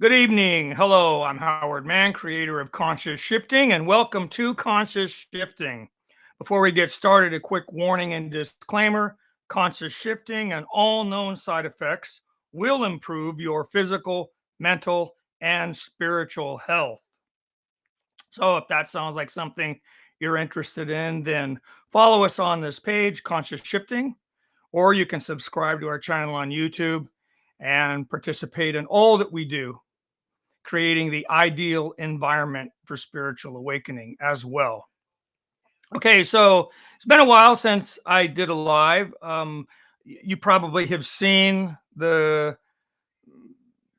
Good evening. Hello, I'm Howard Mann, creator of Conscious Shifting, and welcome to Conscious Shifting. Before we get started, a quick warning and disclaimer. Conscious shifting and all known side effects will improve your physical, mental, and spiritual health. So, if that sounds like something you're interested in, then follow us on this page, Conscious Shifting, or you can subscribe to our channel on YouTube and participate in all that we do, creating the ideal environment for spiritual awakening as well. Okay, so it's been a while since I did a live. You probably have seen the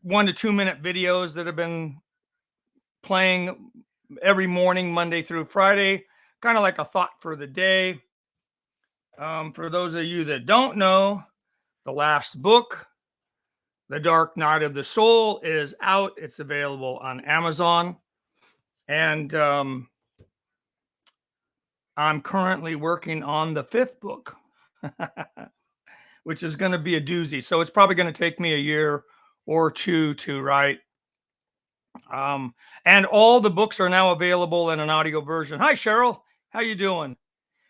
1 to 2 minute videos that have been playing every morning, Monday through Friday, kind of like a thought for the day. For those of you that don't know, the last book, The Dark Night of the Soul, is out. It's available on Amazon. And I'm currently working on the fifth book, which is going to be a doozy. So it's probably going to take me a year or two to write. Um, and all the books are now available in an audio version. Hi, Cheryl. How you doing?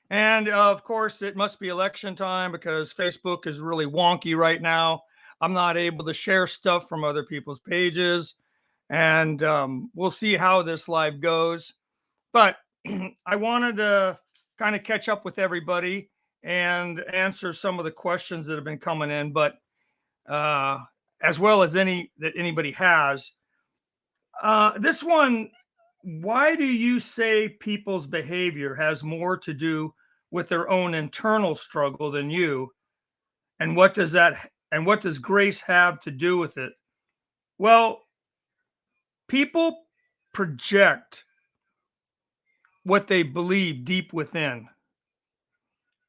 And of course, it must be election time because Facebook is really wonky right now. I'm not able to share stuff from other people's pages. And we'll see how this live goes. But I wanted to kind of catch up with everybody and answer some of the questions that have been coming in, but uh, as well as any that anybody has. This one, why do you say people's behavior has more to do with their own internal struggle than you? And what does grace have to do with it? Well, people project what they believe deep within.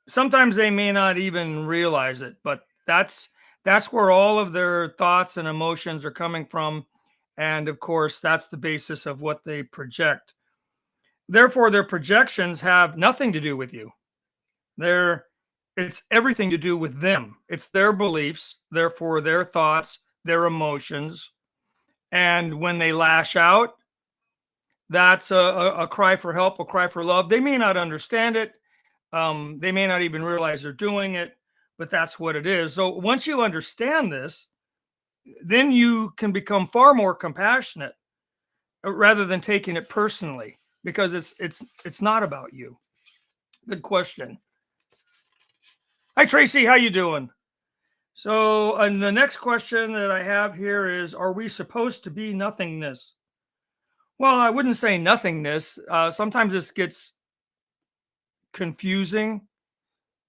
Sometimes they may not even realize it, but that's where all of their thoughts and emotions are coming from, and of course that's the basis of what they project. Therefore their projections have nothing to do with you. They're It's everything to do with them. It's their beliefs, therefore their thoughts, their emotions. And when they lash out, that's a cry for help, a cry for love. They may not understand it. They may not even realize they're doing it, but that's what it is. So once you understand this, then you can become far more compassionate rather than taking it personally, because it's not about you. Good question. Hi Tracy, how you doing? So, and the next question that I have here is: are we supposed to be nothingness? Well, I wouldn't say nothingness. Sometimes this gets confusing.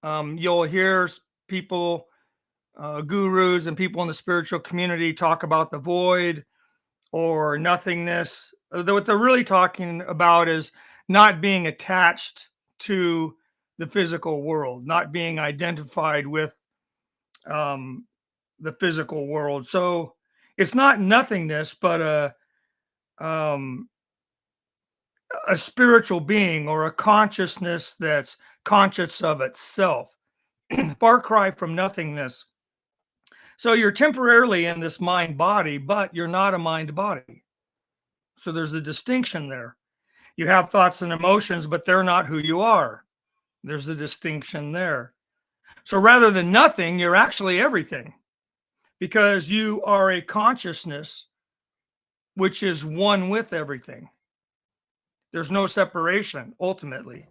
You'll hear people, gurus and people in the spiritual community talk about the void or nothingness. What they're really talking about is not being attached to the physical world, not being identified with um, the physical world. So it's not nothingness, but um, a spiritual being or a consciousness that's conscious of itself. Far cry from nothingness. So you're temporarily in this mind body, but you're not a mind body. So there's a distinction there. You have thoughts and emotions, but they're not who you are. There's a distinction there. So rather than nothing, you're actually everything, because you are a consciousness which is one with everything. There's no separation ultimately.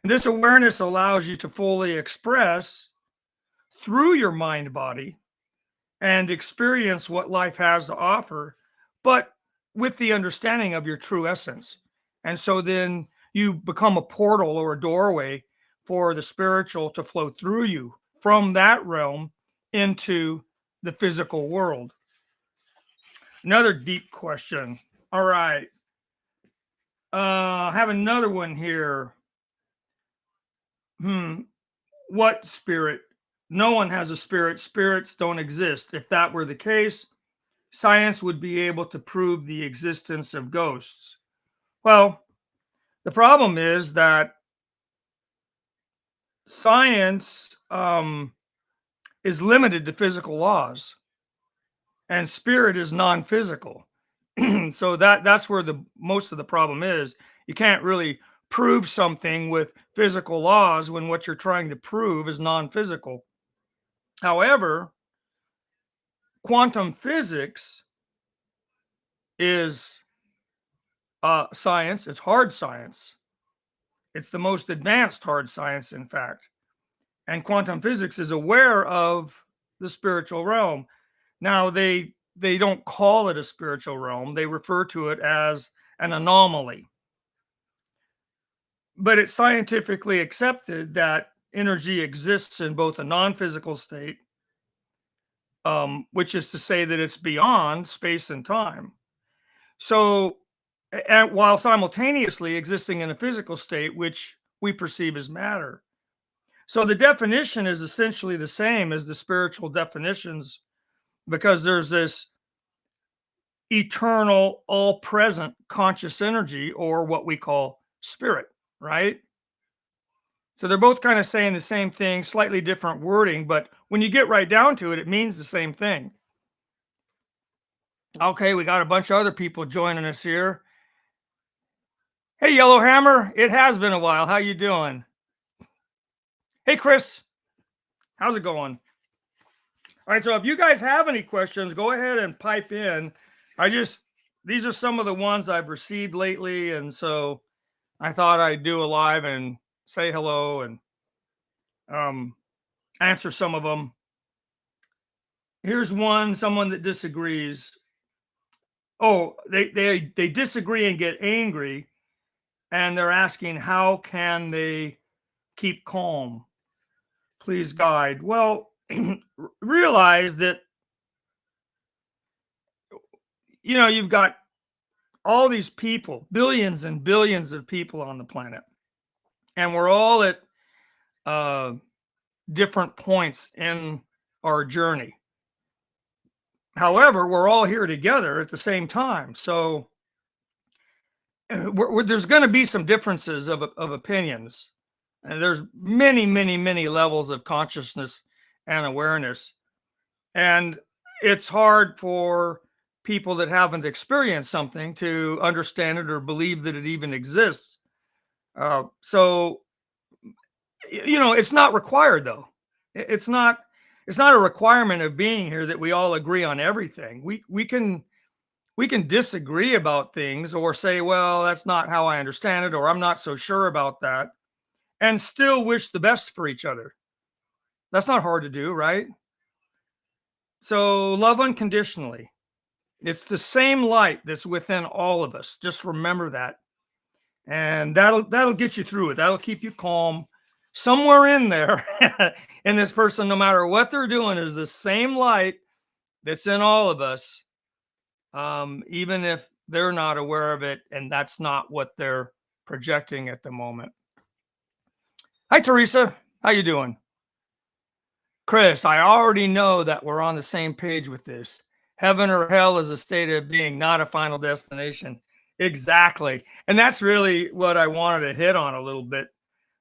And this awareness allows you to fully express through your mind body and experience what life has to offer, but with the understanding of your true essence. And so then you become a portal or a doorway for the spiritual to flow through you from that realm into the physical world. Another deep question. All right. I have another one here. Hmm. What spirit? No one has a spirit. Spirits don't exist. If that were the case, science would be able to prove the existence of ghosts. Well, the problem is that science is limited to physical laws. and spirit is non-physical. So that's where the most of the problem is. You can't really prove something with physical laws when what you're trying to prove is non-physical. However, quantum physics is science. It's hard science. It's the most advanced hard science, in fact. And quantum physics is aware of the spiritual realm. Now, they don't call it a spiritual realm. They refer to it as an anomaly. But it's scientifically accepted that energy exists in both a non-physical state, which is to say that it's beyond space and time. So, and while simultaneously existing in a physical state, which we perceive as matter. So the definition is essentially the same as the spiritual definitions, because there's this eternal, all present conscious energy, or what we call spirit, right? So they're both kind of saying the same thing, slightly different wording, but when you get right down to it, it means the same thing. Okay, we got a bunch of other people joining us here. Hey, Yellowhammer, it has been a while. How you doing? Hey, Chris, how's it going? All right, so if you guys have any questions, go ahead and pipe in. These are some of the ones I've received lately, and so I thought I'd do a live and say hello and answer some of them. Here's someone that disagrees. Oh, they disagree and get angry, and they're asking, how can they keep calm? Please guide. Well, realize that, you've got all these people, billions and billions of people on the planet, and we're all at different points in our journey. However, we're all here together at the same time. So there's going to be some differences of opinions. And there's many, many, many levels of consciousness and awareness. And it's hard for people that haven't experienced something to understand it or believe that it even exists. So, it's not required, though. It's not a requirement of being here that we all agree on everything. We can disagree about things, or say, well, that's not how I understand it, or I'm not so sure about that, and still wish the best for each other. That's not hard to do, right? So love unconditionally. It's the same light that's within all of us. Just remember that. And that'll get you through it. That'll keep you calm. Somewhere in there, in this person, no matter what they're doing, is the same light that's in all of us, even if they're not aware of it, and that's not what they're projecting at the moment. Hi, Teresa. How you doing? Chris, I already know that we're on the same page with this. Heaven or hell is a state of being, not a final destination. Exactly. And that's really what I wanted to hit on a little bit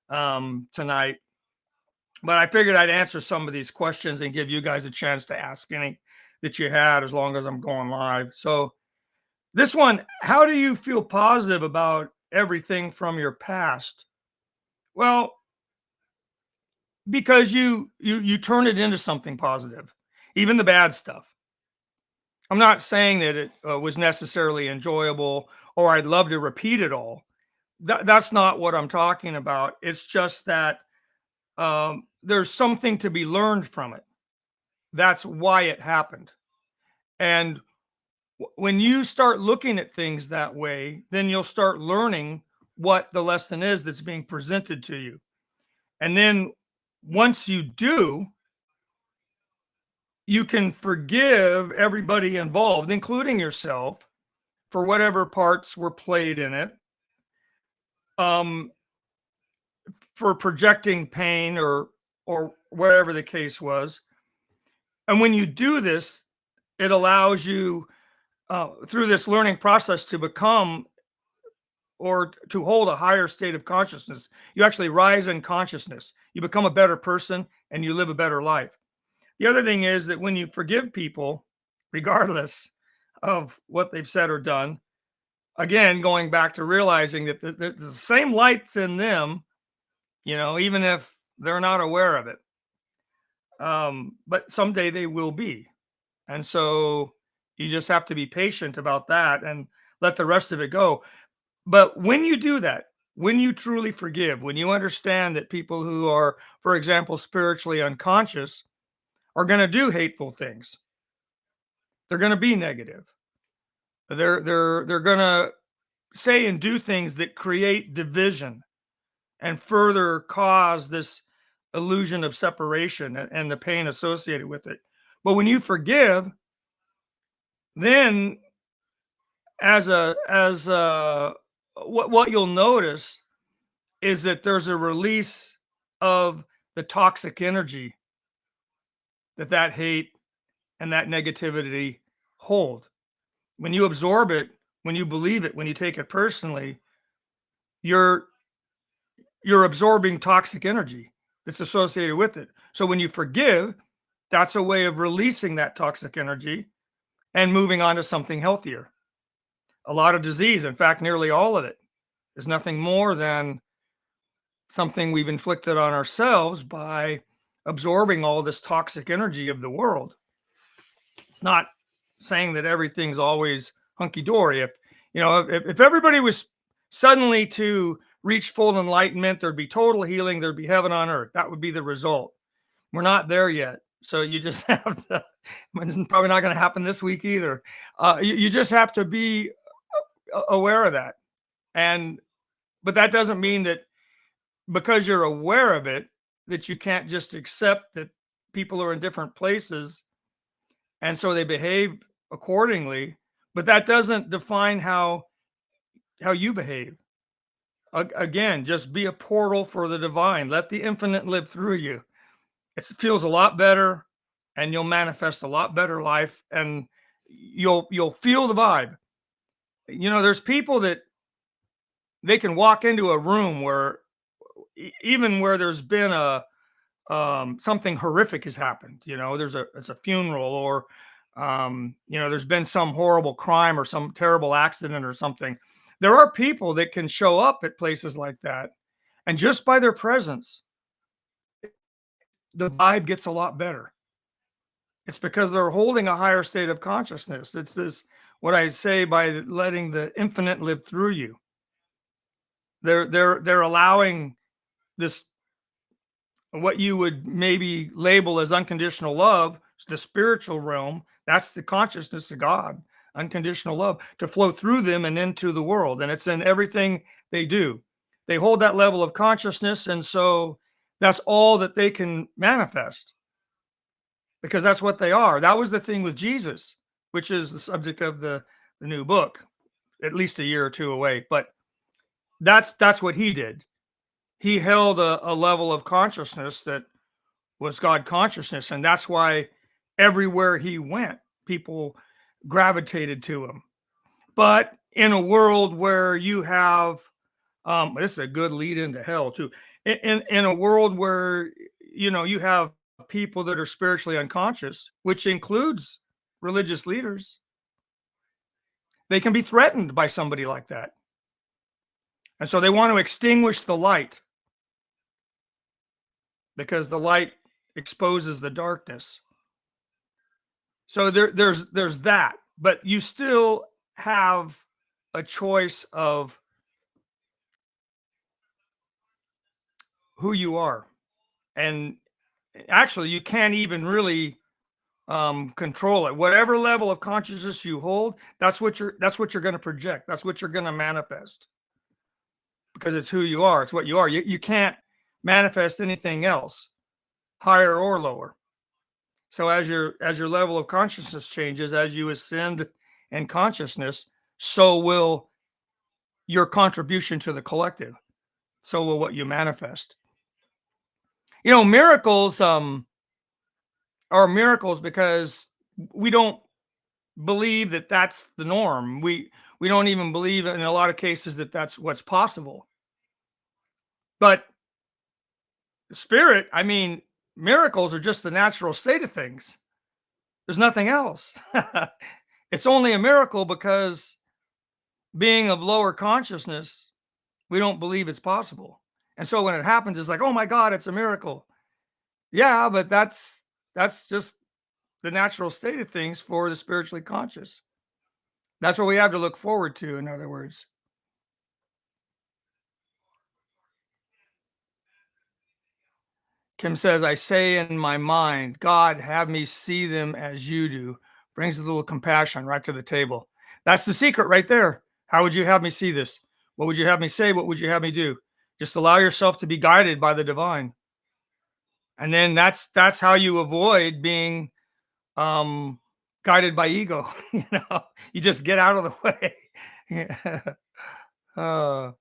tonight. But I figured I'd answer some of these questions and give you guys a chance to ask any that you had, as long as I'm going live. So this one, how do you feel positive about everything from your past? Well, because you turn it into something positive, even the bad stuff. I'm not saying that it was necessarily enjoyable or I'd love to repeat it all. That's not what I'm talking about. It's just that there's something to be learned from it. That's why it happened. And when you start looking at things that way, then you'll start learning what the lesson is that's being presented to you. And then once you do, you can forgive everybody involved, including yourself, for whatever parts were played in it, for projecting pain or whatever the case was. And when you do this, it allows you, through this learning process, to become, or to hold, a higher state of consciousness. You actually rise in consciousness. You become a better person and you live a better life. The other thing is that when you forgive people, regardless of what they've said or done. Again, going back to realizing that the same light's in them, even if they're not aware of it. But someday they will be. And so you just have to be patient about that and let the rest of it go. But when you do that, when you truly forgive, when you understand that people who are, for example, spiritually unconscious are going to do hateful things, they're going to be negative. They're going to say and do things that create division and further cause this illusion of separation and the pain associated with it. But when you forgive, then as what you'll notice is that there's a release of the toxic energy that hate and that negativity hold. When you absorb it, when you believe it, when you take it personally, you're absorbing toxic energy that's associated with it. So when you forgive, that's a way of releasing that toxic energy and moving on to something healthier. A lot of disease, in fact, nearly all of it, is nothing more than something we've inflicted on ourselves by absorbing all this toxic energy of the world. It's not saying that everything's always hunky-dory. If everybody was suddenly to reach full enlightenment, there'd be total healing, there'd be heaven on earth. That would be the result. We're not there yet. So you just have to, it's probably not going to happen this week either. You just have to be aware of that. But that doesn't mean that because you're aware of it, that you can't just accept that people are in different places and so they behave accordingly. But that doesn't define how you behave. Again, just be a portal for the divine. Let the infinite live through you. It feels a lot better, and you'll manifest a lot better life, and you'll feel the vibe. There's people that they can walk into a room where even where there's been something horrific has happened. It's a funeral, or there's been some horrible crime or some terrible accident or something. There are people that can show up at places like that, and just by their presence, the vibe gets a lot better. It's because they're holding a higher state of consciousness. It's this, what I say, by letting the infinite live through you. They're allowing this, what you would maybe label as unconditional love, the spiritual realm, that's the consciousness of God, unconditional love, to flow through them and into the world. And it's in everything they do. They hold that level of consciousness, and so that's all that they can manifest, because that's what they are. That was the thing with Jesus, which is the subject of the new book, at least a year or two away. But that's what he did. He held a level of consciousness that was God consciousness. And that's why everywhere he went, people gravitated to him. But in a world where you have, this is a good lead into hell too. In a world where, you have people that are spiritually unconscious, which includes religious leaders, they can be threatened by somebody like that. And so they want to extinguish the light, because the light exposes the darkness. So there's that, but you still have a choice of who you are. And actually, you can't even really control it. Whatever level of consciousness you hold, that's what you're going to project. That's what you're going to manifest, because it's who you are. It's what you are. You can't manifest anything else, higher or lower. So as your level of consciousness changes, as you ascend in consciousness, so will your contribution to the collective. So will what you manifest. Miracles are miracles because we don't believe that that's the norm. We don't even believe in a lot of cases that that's what's possible. But spirit, miracles are just the natural state of things. There's nothing else. It's only a miracle because being of lower consciousness, we don't believe it's possible. And so when it happens, it's like, oh my God, it's a miracle. Yeah, but that's just the natural state of things for the spiritually conscious. That's what we have to look forward to, in other words. Kim says, I say in my mind, God, have me see them as you do. Brings a little compassion right to the table. That's the secret right there. How would you have me see this? What would you have me say? What would you have me do? Just allow yourself to be guided by the divine. And then that's how you avoid being um guided by ego. You just get out of the way. Yeah. uh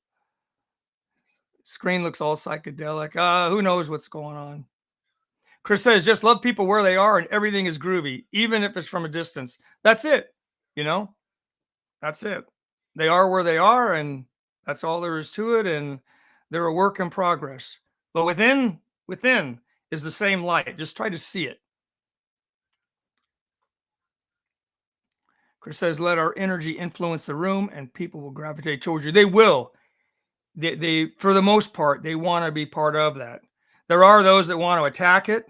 Screen looks all psychedelic. Who knows what's going on? Chris says, just love people where they are and everything is groovy, even if it's from a distance. That's it. You know, that's it. They are where they are, and that's all there is to it. And they're a work in progress. But within is the same light. Just try to see it. Chris says, let our energy influence the room and people will gravitate towards you. They will. They for the most part, they want to be part of that. There are those that want to attack it.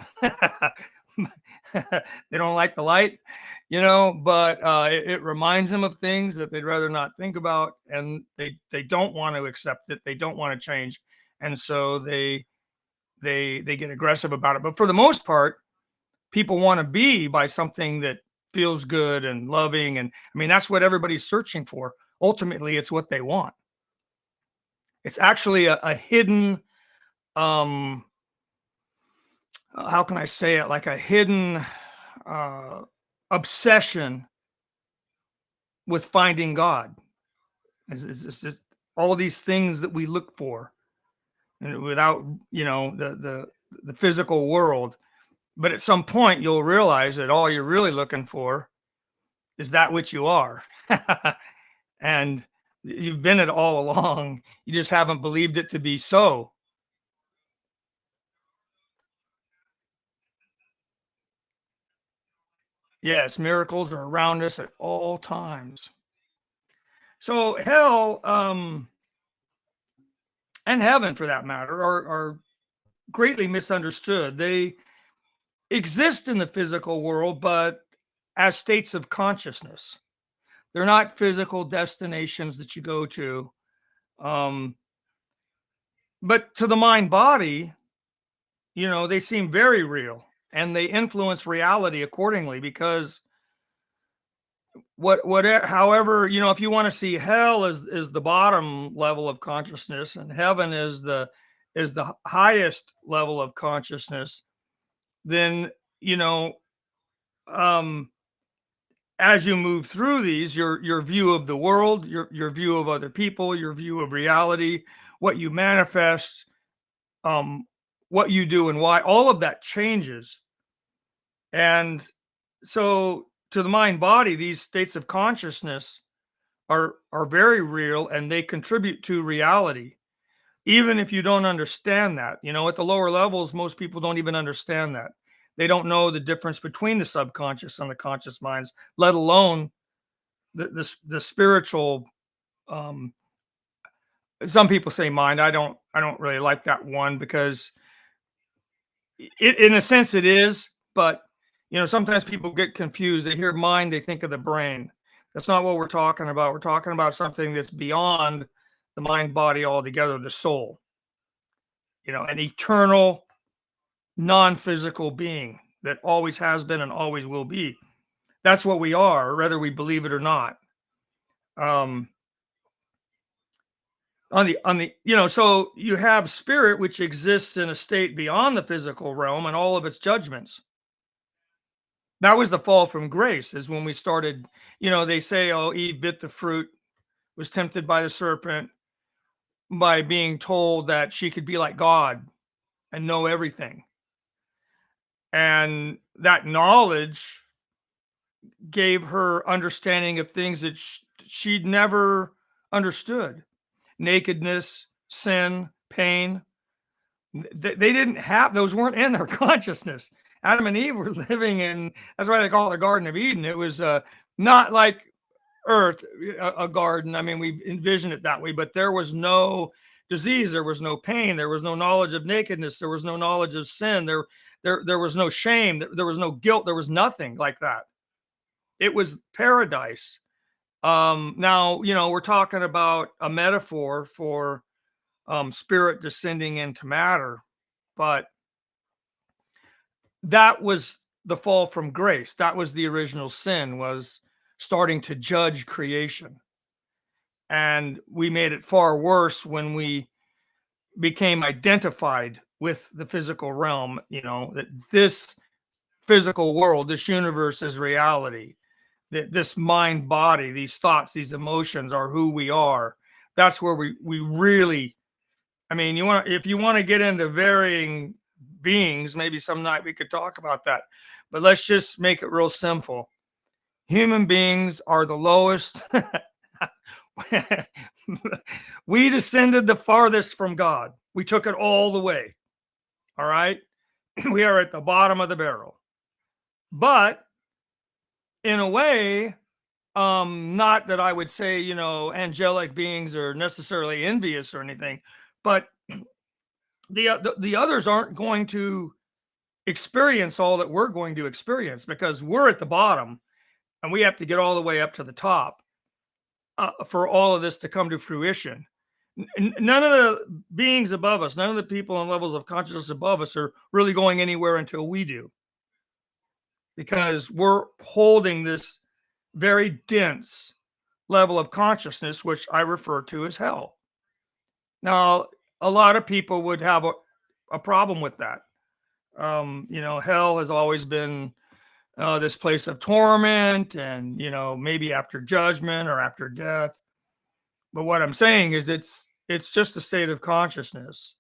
They don't like the light, but it reminds them of things that they'd rather not think about, and they don't want to accept it. They don't want to change, and so they get aggressive about it. But for the most part, people want to be by something that feels good and loving, and I mean that's what everybody's searching for. Ultimately, it's what they want. It's actually a hidden, how can I say it? Like a hidden obsession with finding God. It's just all these things that we look for, and without the physical world. But at some point, you'll realize that all you're really looking for is that which you are, and you've been it all along. You just haven't believed it to be so. Yes, miracles are around us at all times. So hell, and heaven for that matter, are greatly misunderstood. They exist in the physical world, but as states of consciousness. They're not physical destinations that you go to. Um, but to the mind body, they seem very real and they influence reality accordingly because however, if you want to see hell is the bottom level of consciousness and heaven is the highest level of consciousness, then um as you move through these, your view of the world, your view of other people, your view of reality, what you manifest, um what you do and why, all of that changes. And so to the mind body, these states of consciousness are very real and they contribute to reality, even if you don't understand that. At the lower levels, most people don't even understand that. They don't know the difference between the subconscious and the conscious minds, let alone the spiritual. um some people say mind. I don't really like that one because it, in a sense, it is, but sometimes people get confused. They hear mind, they think of the brain. That's not what we're talking about. We're talking about something that's beyond the mind body altogether, the soul. An eternal, non-physical being that always has been and always will be. That's what we are, whether we believe it or not. um so you have spirit, which exists in a state beyond the physical realm and all of its judgments. That was the fall from grace, is when we started. They say, oh, Eve bit the fruit, was tempted by the serpent, by being told that she could be like God and know everything. And that knowledge gave her understanding of things that she'd never understood: nakedness, sin, pain. They didn't have those, weren't in their consciousness. Adam and Eve were living in, that's why they call it the Garden of Eden. It was not like Earth, a garden. I mean, we envision it that way, but there was no disease, there was no pain, there was no knowledge of nakedness, there was no knowledge of sin, there was no shame, there was no guilt, there was nothing like that. It was paradise. Now, we're talking about a metaphor for spirit descending into matter, but that was the fall from grace. That was the original sin, was starting to judge creation. And we made it far worse when we became identified with the physical realm, that this physical world, this universe is reality, that this mind body, these thoughts, these emotions are who we are. That's where we really, I mean, if you want to get into varying beings, maybe some night we could talk about that. But let's just make it real simple. Human beings are the lowest. We descended the farthest from God. We took it all the way. All right. We are at the bottom of the barrel. But in a way, not that I would say, angelic beings are necessarily envious or anything, but the others aren't going to experience all that we're going to experience, because we're at the bottom and we have to get all the way up to the top for all of this to come to fruition. None of the beings above us, none of the people on levels of consciousness above us are really going anywhere until we do, because we're holding this very dense level of consciousness, which I refer to as hell. Now, a lot of people would have a problem with that. Hell has always been this place of torment and, maybe after judgment or after death. But what I'm saying is it's just a state of consciousness.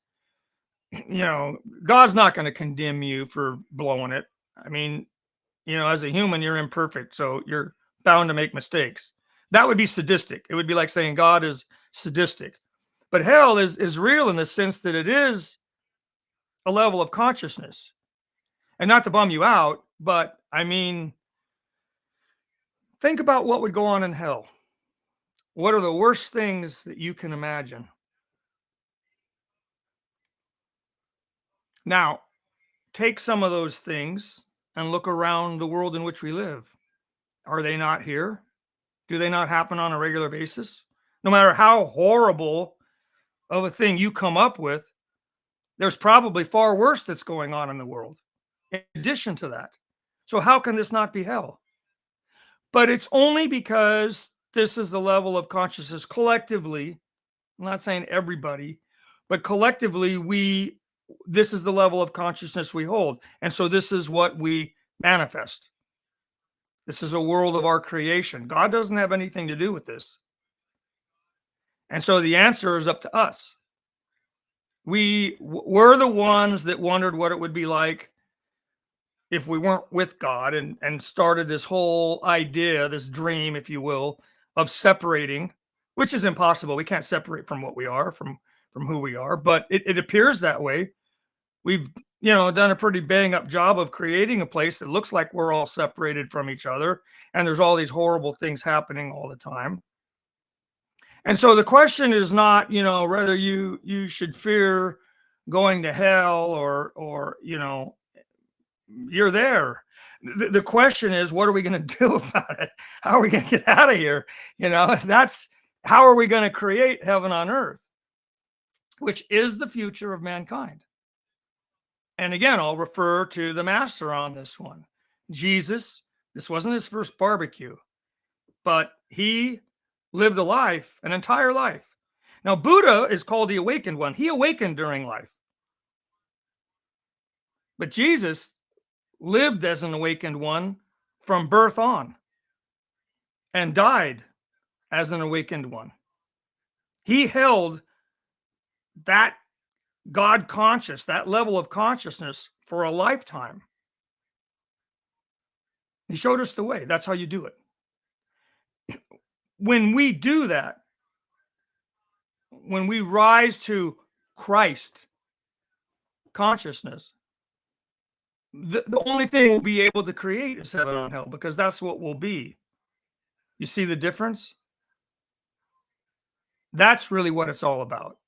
God's not going to condemn you for blowing it. I mean, as a human, you're imperfect, so you're bound to make mistakes. That would be sadistic. It would be like saying God is sadistic. But hell is real in the sense that it is a level of consciousness. And not to bum you out, but I mean, think about what would go on in hell. What are the worst things that you can imagine? Now, take some of those things and look around the world in which we live. Are they not here? Do they not happen on a regular basis? No matter how horrible of a thing you come up with, there's probably far worse that's going on in the world in addition to that. So how can this not be hell? But it's only because this is the level of consciousness collectively. I'm not saying everybody, but collectively, this is the level of consciousness we hold. And so this is what we manifest. This is a world of our creation. God doesn't have anything to do with this. And so the answer is up to us. We're the ones that wondered what it would be like if we weren't with God, and started this whole idea, this dream, if you will, of separating, which is impossible. We can't separate from what we are, from who we are, but it appears that way. We've done a pretty bang up job of creating a place that looks like we're all separated from each other, and there's all these horrible things happening all the time. And so the question is not, whether you should fear going to hell, or you're there. The question is, what are we going to do about it? How are we going to get out of here? That's how are we going to create heaven on earth, which is the future of mankind. And again, I'll refer to the master on this one. Jesus, this wasn't his first barbecue, but he lived a life, an entire life. Now, Buddha is called the awakened one. He awakened during life. But Jesus lived as an awakened one from birth on, and died as an awakened one. He held that God conscious, that level of consciousness, for a lifetime. He showed us the way. That's how you do it. When we do that, when we rise to Christ consciousness, The only thing we'll be able to create is heaven on hell, because that's what we'll be. You see the difference? That's really what it's all about.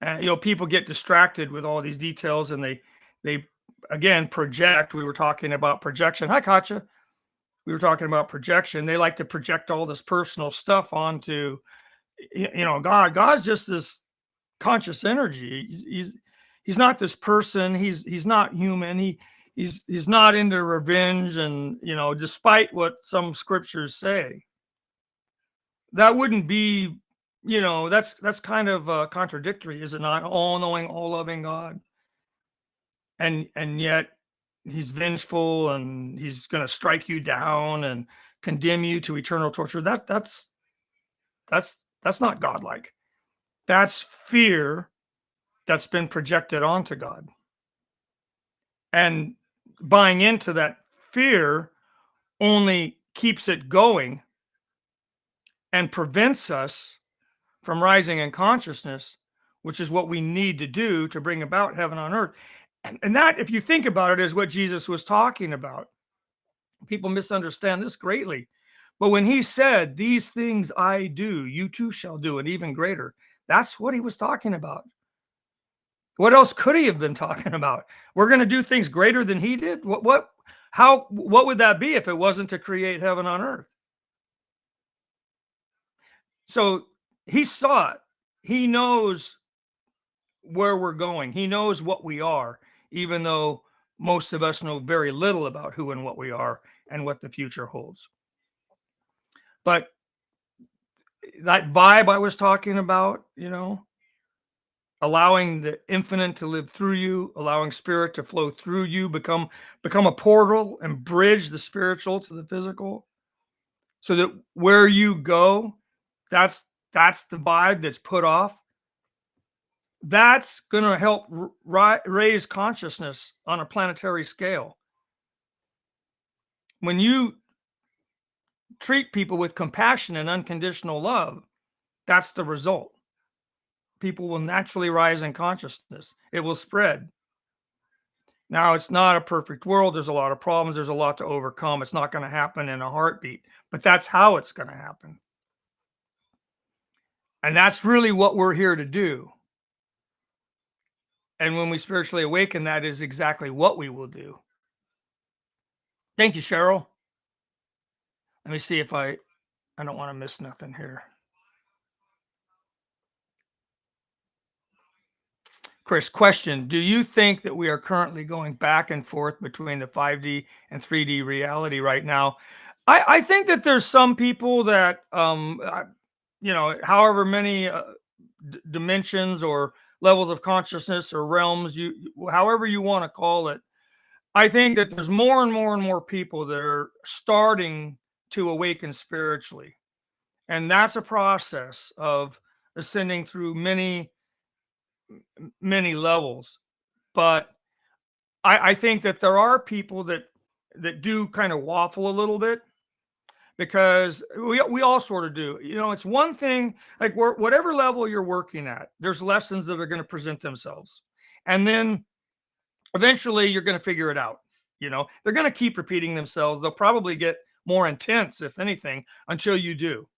And people get distracted with all these details, and they again project. We were talking about projection. Hi, Katja. We were talking about projection. They like to project all this personal stuff onto God. God's just this conscious energy. He's not this person. He's not human. He's not into revenge, and despite what some scriptures say, that wouldn't be, that's kind of contradictory, is it not? All knowing, all loving God, and yet he's vengeful, and he's going to strike you down and condemn you to eternal torture. That's not godlike. That's fear that's been projected onto God. And buying into that fear only keeps it going and prevents us from rising in consciousness, which is what we need to do to bring about heaven on earth. And that, if you think about it, is what Jesus was talking about. People misunderstand this greatly. But when he said, "These things I do, you too shall do, and even greater," that's what he was talking about. What else could he have been talking about? We're going to do things greater than he did? What would that be if it wasn't to create heaven on earth? So he saw it. He knows where we're going. He knows what we are, even though most of us know very little about who and what we are and what the future holds. But that vibe I was talking about, allowing the infinite to live through you, allowing spirit to flow through you, become a portal and bridge the spiritual to the physical, so that where you go, that's the vibe that's put off. That's going to help raise consciousness on a planetary scale. When you treat people with compassion and unconditional love, that's the result. People will naturally rise in consciousness. It will spread. Now, it's not a perfect world. There's a lot of problems. There's a lot to overcome. It's not going to happen in a heartbeat, but that's how it's going to happen. And that's really what we're here to do. And when we spiritually awaken, that is exactly what we will do. Thank you, Cheryl. Let me see if I don't want to miss nothing here. Chris, question: do you think that we are currently going back and forth between the 5D and 3D reality right now? I think that there's some people that, however many dimensions or levels of consciousness or realms, however you want to call it, I think that there's more and more and more people that are starting to awaken spiritually. And that's a process of ascending through many levels. But I think that there are people that do kind of waffle a little bit, because we all sort of do. It's one thing, like whatever level you're working at, there's lessons that are going to present themselves. And then eventually you're going to figure it out. They're going to keep repeating themselves. They'll probably get more intense, if anything, until you do.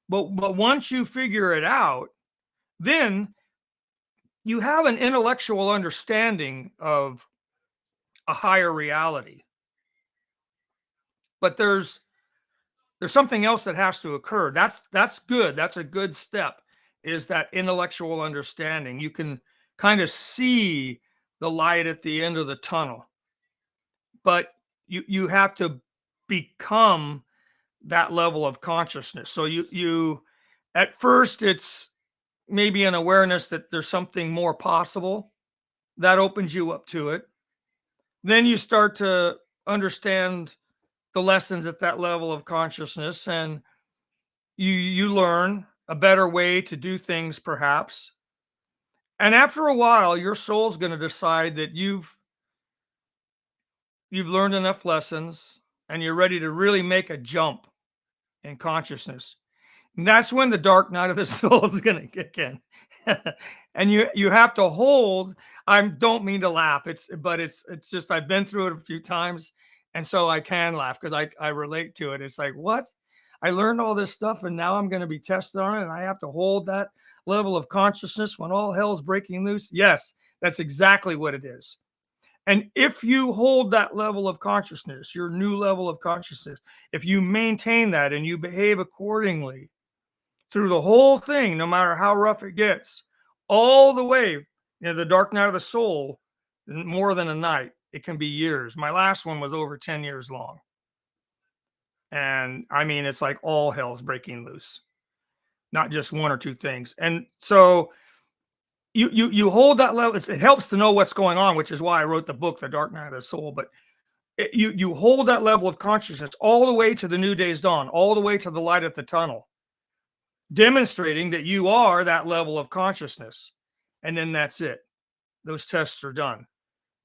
But once you figure it out, then you have an intellectual understanding of a higher reality. But there's something else that has to occur. That's good. That's a good step, is that intellectual understanding. You can kind of see the light at the end of the tunnel, but you have to become that level of consciousness. So you at first, it's maybe an awareness that there's something more possible that opens you up to it. Then you start to understand the lessons at that level of consciousness, and you learn a better way to do things, perhaps. And after a while, your soul's going to decide that you've learned enough lessons and you're ready to really make a jump in consciousness. And that's when the dark night of the soul is going to kick in. And you have to hold. I don't mean to laugh. It's just I've been through it a few times, and so I can laugh because I relate to it. It's like, what? I learned all this stuff and now I'm going to be tested on it and I have to hold that level of consciousness when all hell's breaking loose. Yes, that's exactly what it is. And if you hold that level of consciousness, your new level of consciousness, if you maintain that and you behave accordingly through the whole thing, no matter how rough it gets, all the way, the dark night of the soul, more than a night, it can be years. My last one was over 10 years long. And I mean, it's like all hell's breaking loose, not just one or two things. And so you hold that level. It helps to know what's going on, which is why I wrote the book, The Dark Night of the Soul. But you hold that level of consciousness all the way to the new day's dawn, all the way to the light at the tunnel, demonstrating that you are that level of consciousness. And then that's it. Those tests are done.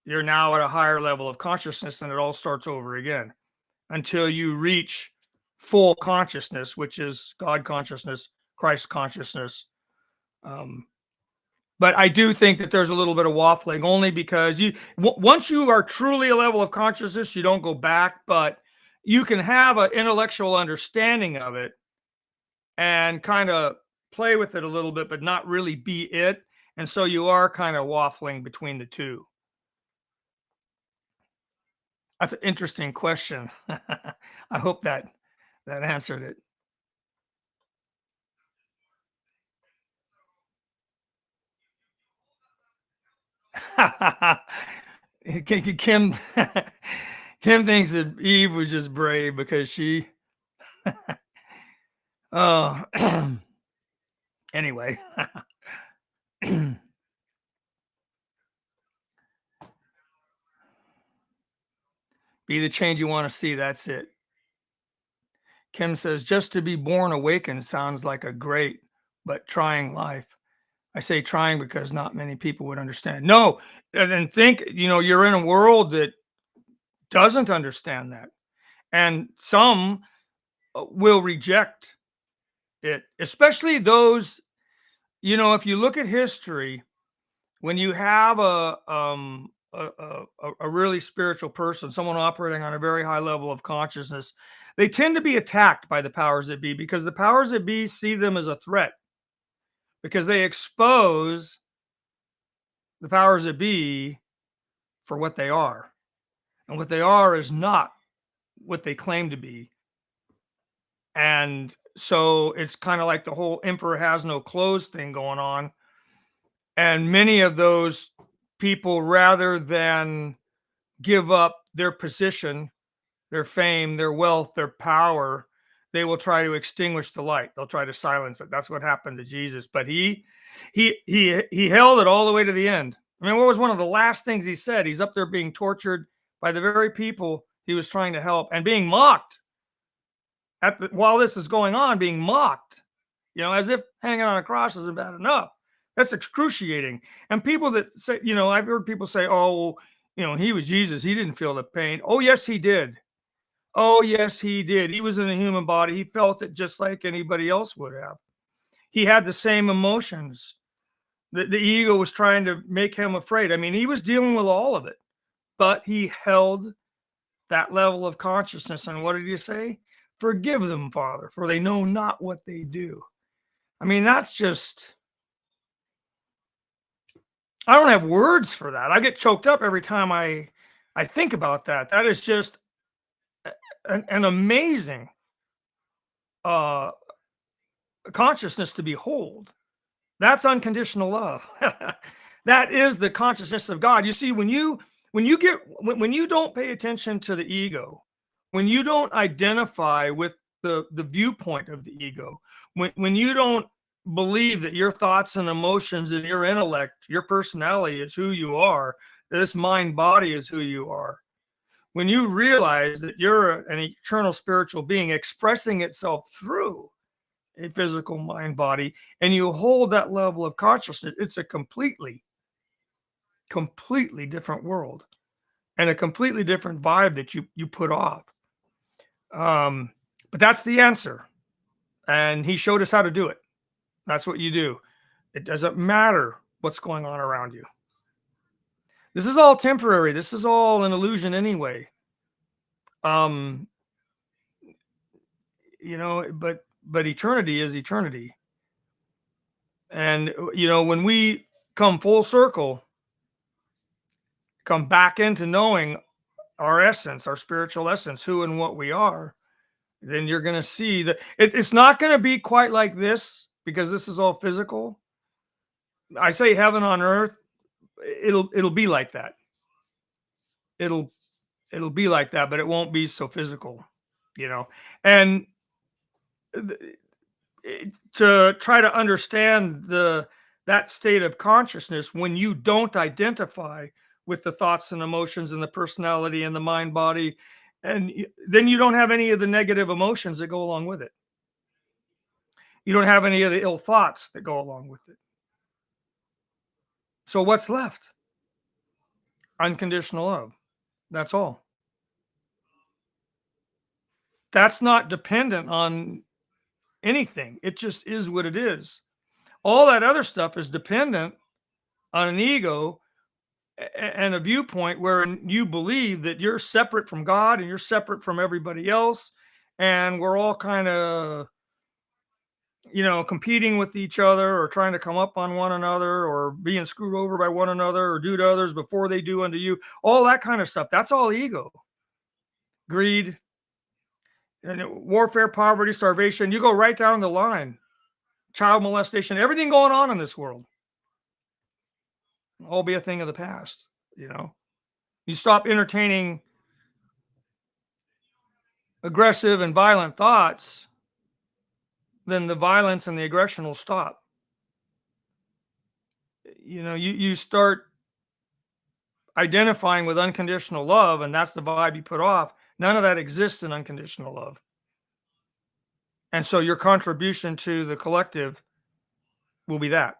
You're now at a higher level of consciousness and it all starts over again until you reach full consciousness, which is God consciousness, Christ consciousness. But I do think that there's a little bit of waffling only because once you are truly a level of consciousness, you don't go back, but you can have an intellectual understanding of it and kind of play with it a little bit, but not really be it. And so you are kind of waffling between the two. That's an interesting question. I hope that answered it. Kim Kim thinks that Eve was just brave because she oh anyway. Be the change you want to see. That's it. Kim says, just to be born awakened sounds like a great but trying life. I say trying because not many people would understand. No, and think, you're in a world that doesn't understand that. And some will reject it, especially those, if you look at history, when you have a really spiritual person, someone operating on a very high level of consciousness, they tend to be attacked by the powers that be because the powers that be see them as a threat because they expose the powers that be for what they are. And what they are is not what they claim to be. And so it's kind of like the whole emperor has no clothes thing going on. And many of those people, rather than give up their position, their fame, their wealth, their power, they will try to extinguish the light. They'll try to silence it. That's what happened to Jesus. But he held it all the way to the end. I mean, what was one of the last things he said? He's up there being tortured by the very people he was trying to help and being mocked while this is going on, being mocked, as if hanging on a cross isn't bad enough. That's excruciating. And people that say, I've heard people say, oh, he was Jesus. He didn't feel the pain. Oh, yes, he did. Oh, yes, he did. He was in a human body. He felt it just like anybody else would have. He had the same emotions. The ego was trying to make him afraid. I mean, he was dealing with all of it, but he held that level of consciousness. And what did he say? Forgive them, Father, for they know not what they do. I mean, that's just, I don't have words for that. I get choked up every time I think about that. That is just an amazing consciousness to behold. That's unconditional love. That is the consciousness of God. You see, when you don't pay attention to the ego, when you don't identify with the viewpoint of the ego, when you don't believe that your thoughts and emotions and your intellect, your personality is who you are, this mind body is who you are. When you realize that you're an eternal spiritual being expressing itself through a physical mind body, and you hold that level of consciousness, it's a completely different world and a completely different vibe that you put off. But that's the answer. And he showed us how to do it. That's what you do. It doesn't matter what's going on around you. This is all temporary. This is all an illusion anyway. Um, but eternity is eternity. And when we come full circle, come back into knowing our essence, our spiritual essence, who and what we are, then you're going to see that it's not going to be quite like this, because this is all physical. I say heaven on earth, it'll be like that. It'll be like that, but it won't be so physical, And to try to understand that state of consciousness, when you don't identify with the thoughts and emotions and the personality and the mind body, and then you don't have any of the negative emotions that go along with it. You don't have any of the ill thoughts that go along with it. So what's left? Unconditional love. That's all. That's not dependent on anything. It just is what it is. All that other stuff is dependent on an ego and a viewpoint where you believe that you're separate from God and you're separate from everybody else, and we're all kind of competing with each other, or trying to come up on one another, or being screwed over by one another, or do to others before they do unto you. All that kind of stuff. That's all ego. Greed, and warfare, poverty, starvation. You go right down the line. Child molestation, everything going on in this world. All be a thing of the past. You stop entertaining aggressive and violent thoughts, then the violence and the aggression will stop. You start identifying with unconditional love, and that's the vibe you put off. None of that exists in unconditional love. And so your contribution to the collective will be that.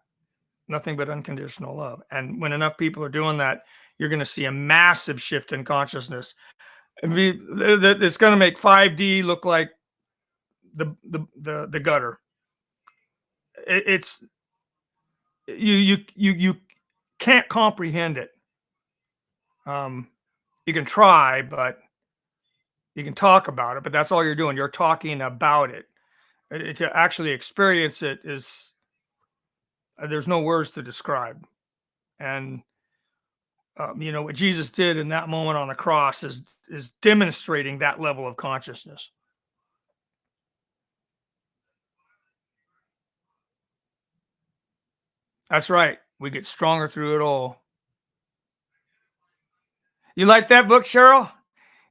Nothing but unconditional love. And when enough people are doing that, you're going to see a massive shift in consciousness. It's going to make 5D look like the gutter. It's you can't comprehend it. You can try, but you can talk about it, but that's all you're doing. You're talking about it. To actually experience it is, there's no words to describe. And what Jesus did in that moment on the cross is demonstrating that level of consciousness. That's right. We get stronger through it all. You like that book, Cheryl?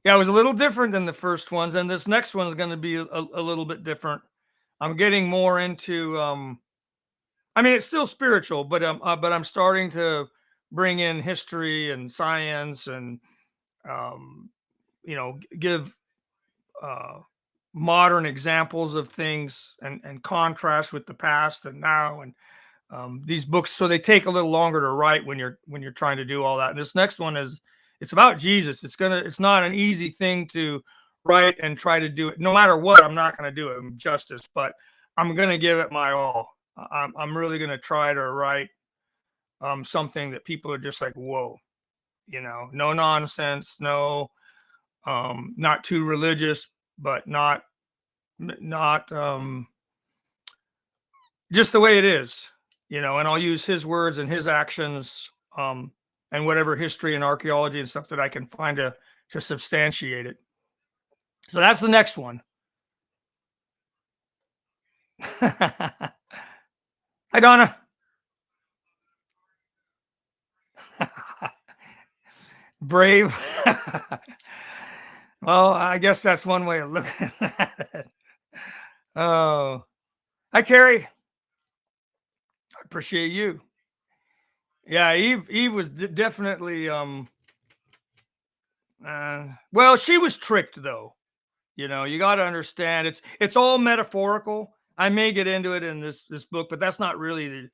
Yeah, it was a little different than the first ones, and this next one is going to be a little bit different. I'm getting more into, I mean, it's still spiritual, but I'm starting to bring in history and science, and give modern examples of things, and contrast with the past and now, and these books, so they take a little longer to write when you're trying to do all that. And this next one it's about Jesus. It's not an easy thing to write and try to do it. No matter what, I'm not going to do it justice, but I'm going to give it my all. I'm really going to try to write something that people are just like, whoa, no nonsense, no, not too religious, but not just the way it is, and I'll use his words and his actions, and whatever history and archaeology and stuff that I can find to substantiate it. So that's the next one. Hi, Donna. Brave. Well, I guess that's one way of looking at it. Oh, hi, Carrie. I appreciate you. Yeah, Eve was definitely well, she was tricked though. You got to understand, it's all metaphorical. I may get into it in this book, but that's not really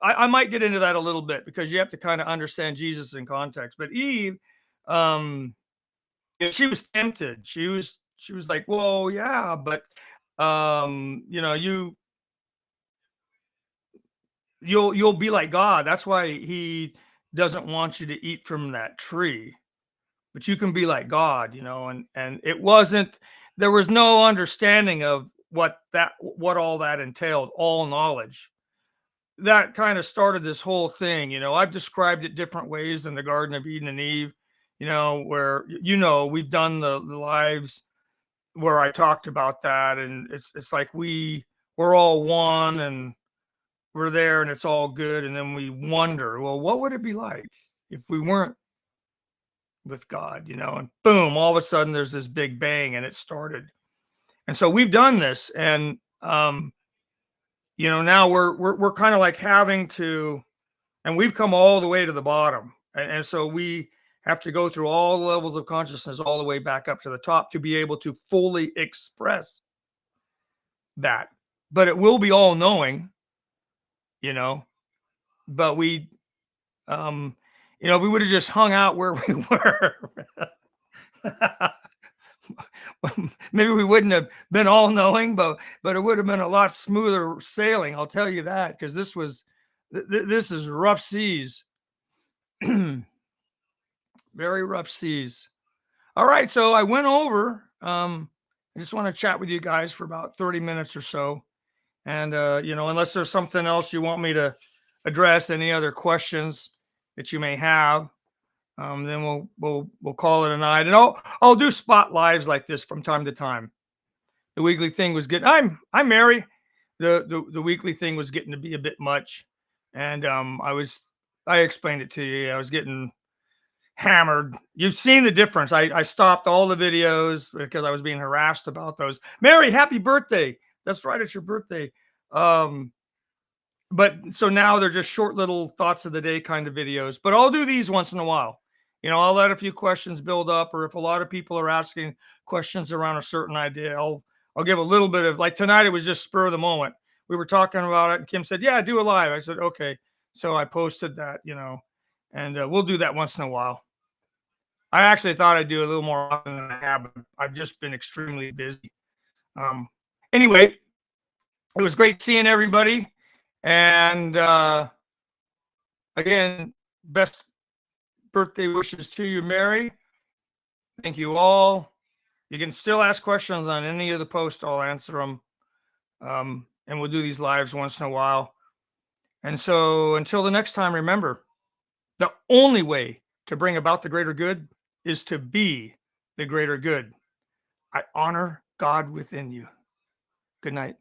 I might get into that a little bit, because you have to kind of understand Jesus in context. But Eve, she was tempted. She was like, "Whoa, yeah, but you you'll be like God. That's why he doesn't want you to eat from that tree, but you can be like God, and it wasn't, there was no understanding of what all that entailed, all knowledge. That kind of started this whole thing. I've described it different ways in the Garden of Eden and Eve, where we've done the lives where I talked about that, and it's like we're all one, and we're there, and it's all good, and then we wonder, well, what would it be like if we weren't with God, and boom, all of a sudden there's this big bang, and it started. And so we've done this, and now we're kind of like having to, and we've come all the way to the bottom, and so we have to go through all the levels of consciousness all the way back up to the top to be able to fully express that. But it will be all knowing, you know but we if we would have just hung out where we were, maybe we wouldn't have been all knowing, but it would have been a lot smoother sailing, I'll tell you that, because this is rough seas. Very rough seas. All right, so I went over. I just want to chat with you guys for about 30 minutes or so, and unless there's something else you want me to address, any other questions that you may have, then we'll call it a night. And I'll do spot lives like this from time to time. The weekly thing was getting. I'm Mary. The weekly thing was getting to be a bit much, and I explained it to you. I was getting hammered. You've seen the difference. I stopped all the videos because I was being harassed about those. Mary, happy birthday. That's right, it's your birthday. But so now they're just short little thoughts of the day kind of videos. But I'll do these once in a while. I'll let a few questions build up, or if a lot of people are asking questions around a certain idea, I'll give a little bit of, like tonight, it was just spur of the moment. We were talking about it, and Kim said, "Yeah, do a live." I said, "Okay." So I posted that, and we'll do that once in a while. I actually thought I'd do a little more often than I have, but I've just been extremely busy. Anyway, it was great seeing everybody. And again, best birthday wishes to you, Mary. Thank you all. You can still ask questions on any of the posts. I'll answer them. And we'll do these lives once in a while. And so until the next time, remember, the only way to bring about the greater good is to be the greater good. I honor God within you. Good night.